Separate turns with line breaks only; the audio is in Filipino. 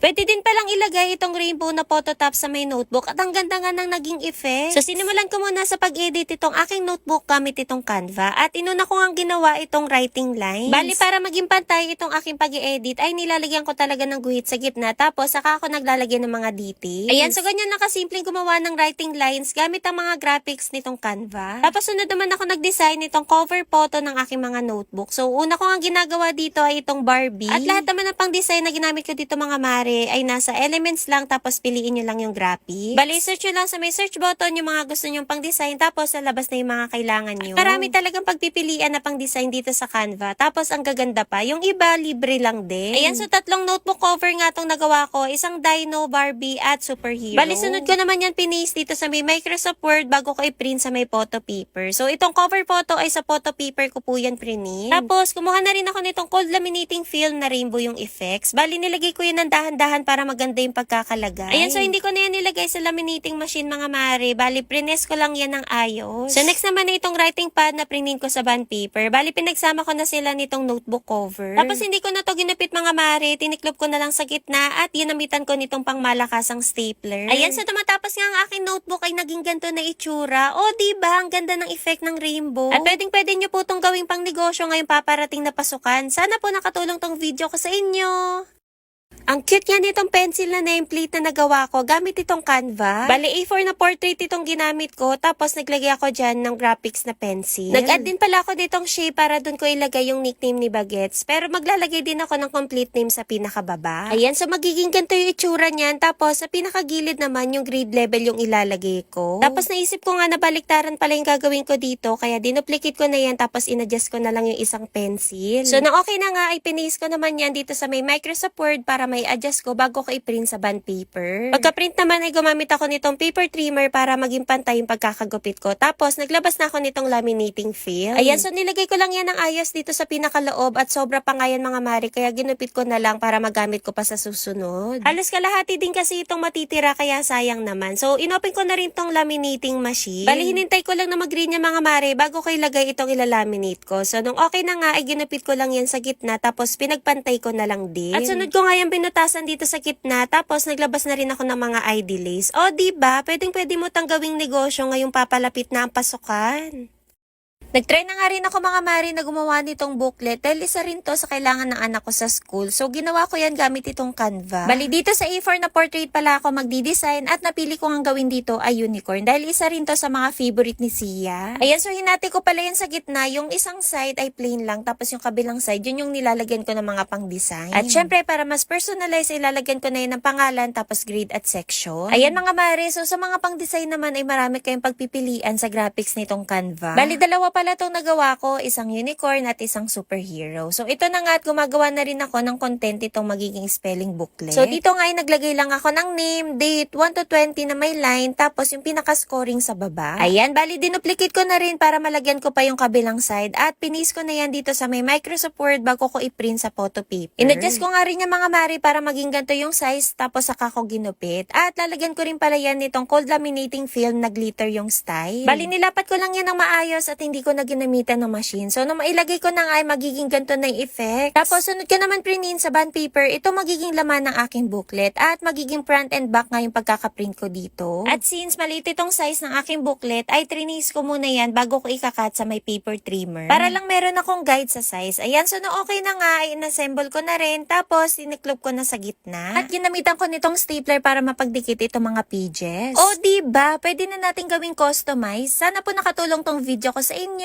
Pwede din palang ilagay itong rainbow na photo top sa may notebook at ang ganda nga ng naging effect. So sinimulan ko muna sa pag-edit itong aking notebook gamit itong Canva at inuna ko nga ginawa itong writing lines. Bali para maging pantay itong aking pag-edit ay nilalagyan ko talaga ng guhit sa gitna tapos saka ako naglalagay ng mga details. Ayan, so ganyan nakasimpleng gumawa ng writing lines gamit ang mga graphics nitong Canva. Tapos sunod naman ako nag-design nitong cover photo ng aking mga notebook. So una ko nga ginagawa dito ay itong Barbie. At lahat naman ng pang-design na ginamit ko dito mga mare ay nasa elements lang tapos piliin nyo lang yung graphics. Bali, search nyo lang sa may search button yung mga gusto nyong pang-design tapos lalabas na yung mga kailangan nyo. At marami talagang pagpipilian na pang-design dito sa Canva. Tapos ang gaganda pa, yung iba libre lang din. Ayan, so tatlong notebook cover nga tong nagawa ko. Isang Dino, Barbie, at Superhero. Bali, sunod ko naman yan pinis dito sa may Microsoft Word bago ko i-print sa may photo paper. So itong cover photo ay sa photo paper ko po yan print. Tapos kumuha na rin ako nitong cold laminating film na rainbow yung effects. Bali, nilagay ko yun ng dahan-dahan para maganda yung pagkakalagay. Ayan, so hindi ko na yan nilagay sa laminating machine mga mare. Bali, prines ko lang yan ng ayos. So next naman na itong writing pad na printin ko sa bond paper. Bali, pinagsama ko na sila nitong notebook cover. Tapos hindi ko na to ginupit mga mare. Tiniklop ko na lang sa gitna at ginamitan ko nitong pangmalakasang stapler. Ayan, so tumatapos nga ang aking notebook ay naging ganito na itsura. O, diba? Ang ganda ng effect ng rainbow. At pwedeng-pwede nyo po itong gawing pang negosyo ngayong paparating na pasukan. Sana po nakatulong tong video ko sa inyo. Ang cute nga nitong pencil na nameplate na nagawa ko gamit itong Canva. Bale, A4 na portrait itong ginamit ko tapos naglagay ako dyan ng graphics na pencil. Nag-add din pala ako ditong shape para dun ko ilagay yung nickname ni Bagets. Pero maglalagay din ako ng complete name sa pinakababa. Ayan, so magiging ganito yung itsura niyan. Tapos sa pinakagilid naman yung grade level yung ilalagay ko. Tapos naisip ko nga na baliktaran pala yung gagawin ko dito. Kaya dinuplicate ko na yan tapos inadjust ko na lang yung isang pencil. So na okay na nga ay pinis ko naman yan dito sa may Microsoft Word para may adjust ko bago ko i-print sa bond paper. Pagka-print naman ay gumamit ako nitong paper trimmer para maging pantay yung pagkakagupit ko. Tapos naglabas na ako nitong laminating film. Ayan, so nilagay ko lang yan ng ayos dito sa pinakaloob at sobra pa nga yan mga mari kaya ginupit ko na lang para magamit ko pa sa susunod. Halos kalahati din kasi itong matitira kaya sayang naman. So inopen ko na rin tong laminating machine. Bali hinintay ko lang na mag-green yung mga mari bago ko ilagay itong ilalaminate ko. So nung okay na nga ay ginupit ko lang yan sa gitna tapos pinagpantay ko na lang din. At sunod ko nga yung pinutasan dito sa gitna tapos naglabas na rin ako ng mga ID lace. O diba, pwedeng-pwede mo tang gawing negosyo ngayong papalapit na ang pasukan. Nag-try na nga rin ako mga mari na gumawa nitong booklet dahil isa rin to sa kailangan ng anak ko sa school. So ginawa ko yan gamit itong Canva. Bali dito sa A4 na portrait pala ako magdi-design at napili ko ang gawin dito ay unicorn dahil isa rin to sa mga favorite ni Sia. Ayan, so hinati ko pala yan sa gitna. Yung isang side ay plain lang tapos yung kabilang side yun yung nilalagyan ko ng mga pang-design. At syempre para mas personalize ilalagyan ko na yun ng pangalan tapos grade at section. Ayan mga mari, so sa mga pang-design naman ay marami kayong pagpipilian sa graphics nitong Canva. Bali dalawa pala itong nagawa ko, isang unicorn at isang superhero. So ito na nga at gumagawa na rin ako ng content itong magiging spelling booklet. So dito nga ay naglagay lang ako ng name, date, 1 to 20 na may line, tapos yung pinaka-scoring sa baba. Ayan, bali dinuplicate ko na rin para malagyan ko pa yung kabilang side at pinis ko na yan dito sa may Microsoft Word bago ko i-print sa photo paper. In-adjust ko nga rin yung mga mari para maging ganito yung size tapos saka ko ginupit. At lalagyan ko rin pala yan nitong cold laminating film na glitter yung style. Bali nilapat ko lang yan ng maayos at hindi ko na ginamitan ng machine. So, nung mailagay ko na nga ay magiging ganito na yung effect. Tapos, sunod ko naman printin sa bond paper. Ito magiging laman ng aking booklet at magiging front and back nga yung pagkakaprint ko dito. At since maliit itong size ng aking booklet, ay trinis ko muna yan bago ko ikakat sa may paper trimmer. Para lang meron akong guide sa size. Ayan, so na okay na nga, ay inassemble ko na rin. Tapos, tiniklop ko na sa gitna. At ginamitan ko nitong stapler para mapagdikit itong mga pages. O, diba? Pwede na natin gawing customize. Sana po nakatulong tong video ko sa inyo.